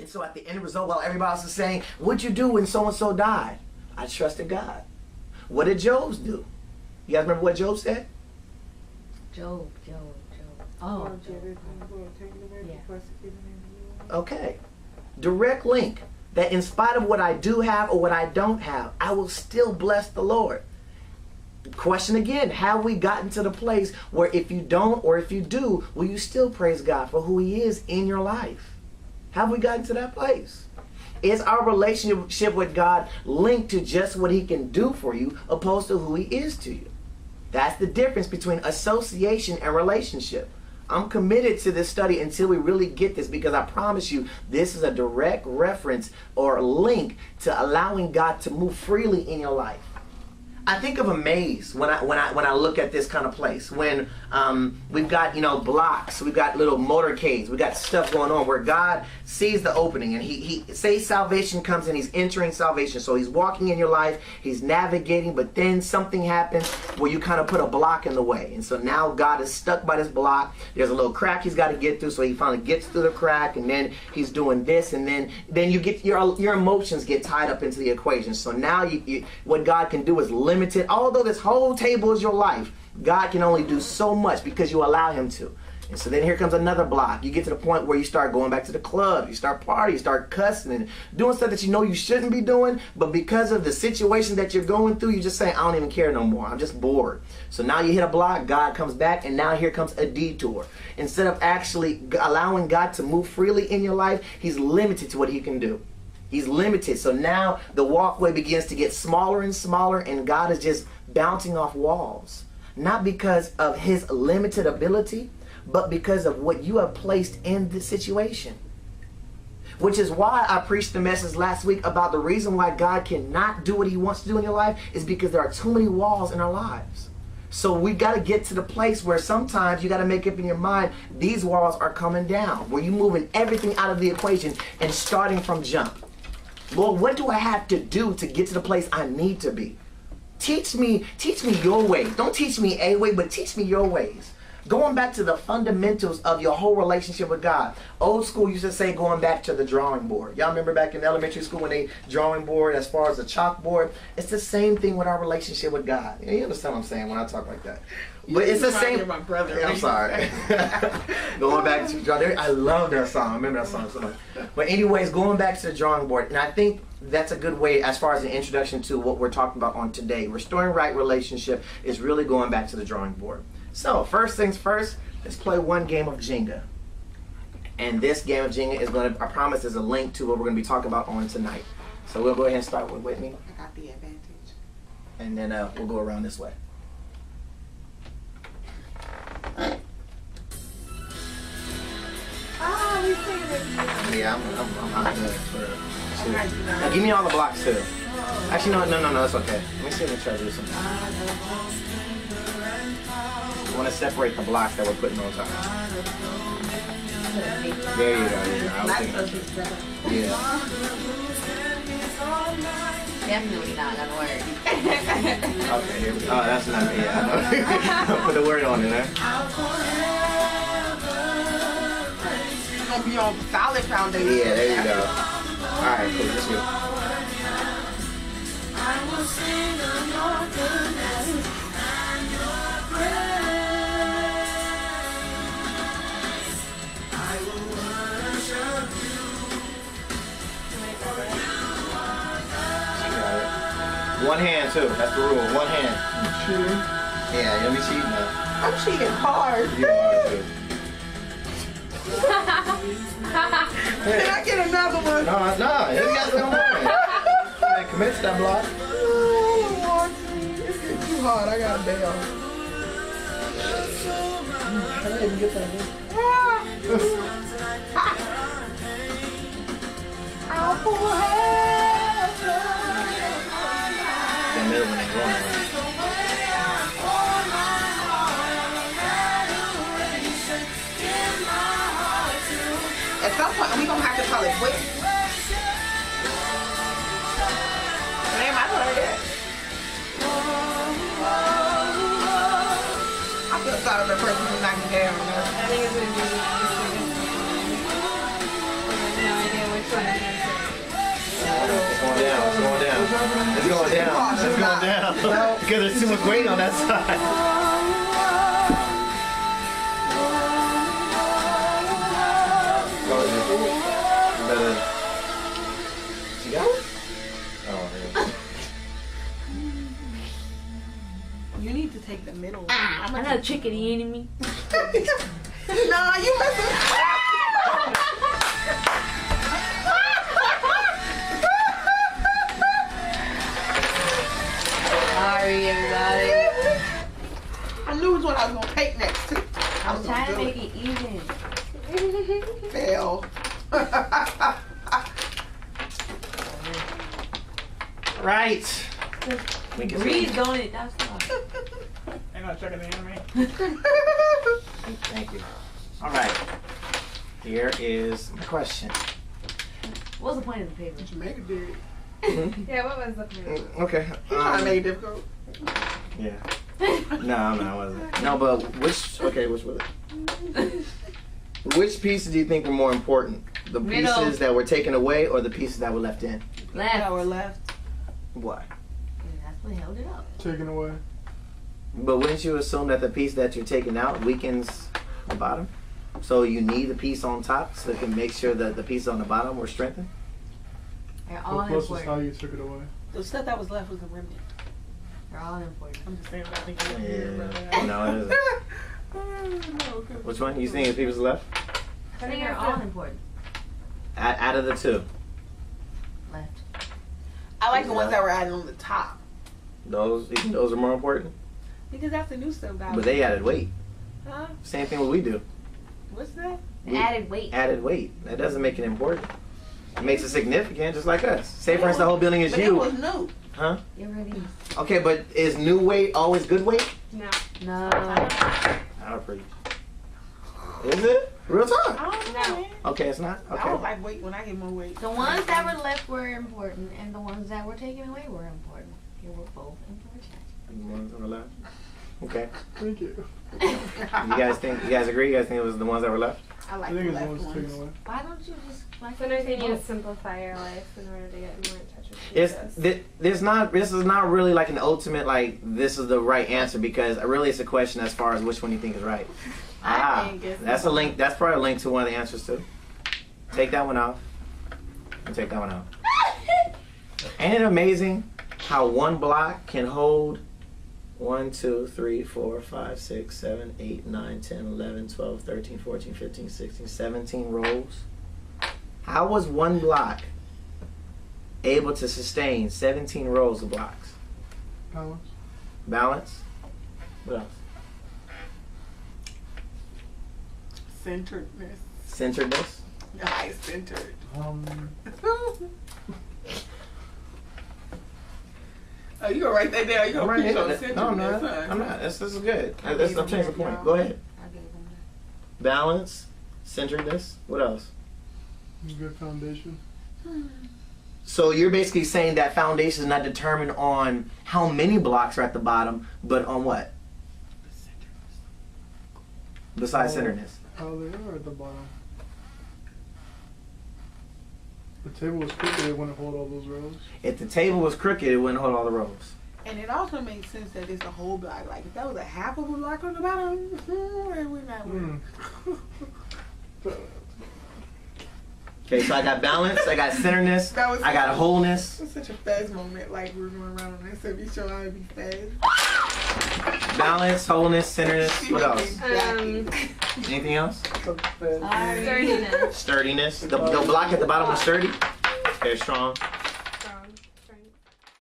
And so at the end result, while everybody else is saying, what'd you do when so-and-so died? I trusted God. What did Job do? You guys remember what Job said? Job. Oh, Job. Okay. Direct link. That in spite of what I do have or what I don't have, I will still bless the Lord. Question again, have we gotten to the place where if you don't or if you do, will you still praise God for who He is in your life? Have we gotten to that place? Is our relationship with God linked to just what He can do for you opposed to who He is to you? That's the difference between association and relationship. I'm committed to this study until we really get this, because I promise you this is a direct reference or link to allowing God to move freely in your life. I think of a maze when I look at this kind of place. When we've got, blocks, we've got little motorcades, we've got stuff going on where God sees the opening and he says salvation comes and He's entering salvation. So He's walking in your life, He's navigating, but then something happens where you kind of put a block in the way. And so now God is stuck by this block. There's a little crack He's got to get through, so He finally gets through the crack, and then He's doing this, and then you get your emotions get tied up into the equation. So now what God can do is limited. Although this whole table is your life, God can only do so much because you allow Him to. And so then here comes another block. You get to the point where you start going back to the club, you start partying, you start cussing and doing stuff that you know you shouldn't be doing, but because of the situation that you're going through, you just say, I don't even care no more. I'm just bored. So now you hit a block, God comes back, and now here comes a detour. Instead of actually allowing God to move freely in your life, He's limited to what He can do. He's limited. So now the walkway begins to get smaller and smaller, and God is just bouncing off walls. Not because of His limited ability, but because of what you have placed in this situation. Which is why I preached the message last week about the reason why God cannot do what He wants to do in your life is because there are too many walls in our lives. So we got to get to the place where sometimes you got to make up in your mind, these walls are coming down, where you're moving everything out of the equation and starting from jump. Lord, what do I have to do to get to the place I need to be? Teach me your ways. Don't teach me a way, but teach me your ways. Going back to the fundamentals of your whole relationship with God. Old school used to say going back to the drawing board. Y'all remember back in elementary school when they drawing board as far as the chalkboard? It's the same thing with our relationship with God. You understand what I'm saying when I talk like that? But it's the same. My brother. I'm sorry. Going back to drawing. I love that song. I remember that song so much. But anyways, going back to the drawing board, and I think that's a good way as far as an introduction to what we're talking about on today. Restoring right relationship is really going back to the drawing board. So, first things first, let's play one game of Jenga. And this game of Jenga is going to, I promise, is a link to what we're going to be talking about on tonight. So we'll go ahead and start with Whitney. I got the advantage. And then we'll go around this way. Ah, we playing it. Yeah, I'm hot for two. Now, give me all the blocks too. Actually, no, that's okay. Let me see if I try to do something. I want to separate the blocks that we're putting on top. There you go. I was thinking. Yeah. Definitely not gonna work. Okay, here we go. Oh, that's not me. Yeah, I know. Put the word on it, huh? It's gonna be on solid foundation. Yeah, there you go. Alright, cool. Let's go. I will sing of your goodness and your praise. I will worship you. One hand too. That's the rule. One hand. Cheating. Yeah, you'll be cheating now. I'm cheating hard. You are too. Can I get another one? No, you got no more. Hey, commit to that block. Oh, I don't want to. It's getting too hard. I got a day off. I didn't even get that. I'll pull heaven. The middle one ain't going anywhere. At some point, we gonna have to call it quits. Man, I heard it. I feel sorry for the person who's knocking down. I think it's gonna be no idea which one It's going down. It's going down. No. Because there's too much weight on that side. You got it? Oh, yeah. You need to take the middle one. I'm not a chicken enemy. Nah, you messing. Sorry, everybody. I knew which one I was gonna take next too. I was trying to make it even. Fail. Right. Breathe on it. That's all. Ain't no chicken enemy. Thank you. All right. Here is my question. What's the point of the paper? Jamaica did. Yeah, what was the point? Okay. I made it difficult. Yeah. No, I wasn't. No, but which was it? Which pieces do you think were more important? The Middle. pieces that were taken away or the pieces that were left in? Left. That were left. Why? That's what held it up. Taken away. But wouldn't you assume that the piece that you're taking out weakens the bottom? So you need the piece on top so it can make sure that the piece on the bottom were strengthened? They're all Well, plus is important. how you took it away. The stuff that was left was the remnant. They're all important. I'm just saying I think Yeah. No, it isn't. Which one? You think the people's left? I think they're all important. Out of the two. Left. I like the ones that were added on the top. Those are more important? Because that's the new stuff that But they added weight. Huh? Same thing what we do. What's that? We Added weight. Added weight. That doesn't make it important. It makes it significant, just like us. Say for instance the whole building is But it you. was new. Huh? Get ready. Okay, but is new weight always good weight? No. No. I'll preach. Is it? Real talk. I don't know, man. Okay, it's not? I Okay. don't like weight when I get more weight. The ones that were left were important, and the ones that were taken away were important. They were both important. The ones on the left? Okay. Thank you. You guys agree? You guys think it was the ones that were left? I I like think the it's the left ones taken ones. away. Why don't you just like Sometimes you need to both? simplify your life in order to get more in touch with It's Jesus. this is not really like an ultimate like this is the right answer because really it's a question as far as which one you think is right. I think it's That's a link. That's probably a link to one of the answers too. Take that one out. And take that one out. Ain't it amazing how one block can hold 1, 2, 3, 4, 5, 6, 7, 8, 9, 10, 11, 12, 13, 14, 15, 16, 17 rolls? How was one block able to sustain 17 rows of blocks? Balance. Balance? What else? Centeredness. Centeredness? High centered. Oh, you gonna write that down? You gonna I'm preach on right here. No, I'm not. centeredness, huh? I'm not. This is good. I I'm gave changing the them point. that, Go ahead. I gave them that. Balance, centeredness. What else? Good foundation. So you're basically saying that foundation is not determined on how many blocks are at the bottom, but on what? Besides centeredness. How they are at the bottom. The table was crooked, it wouldn't hold all those rows. If the table was crooked, it wouldn't hold all the rows. And it also makes sense that it's a whole block. Like if that was a half of a block on the bottom, we're not winning. Okay, so I got balance, I got centeredness, That was I got wholeness, It's such a fast moment. Like we're going around on this, so be sure I be fast. balance, wholeness, centeredness. What else? Anything else? Sturdiness. Sturdiness. The block at the bottom was sturdy. Okay, strong.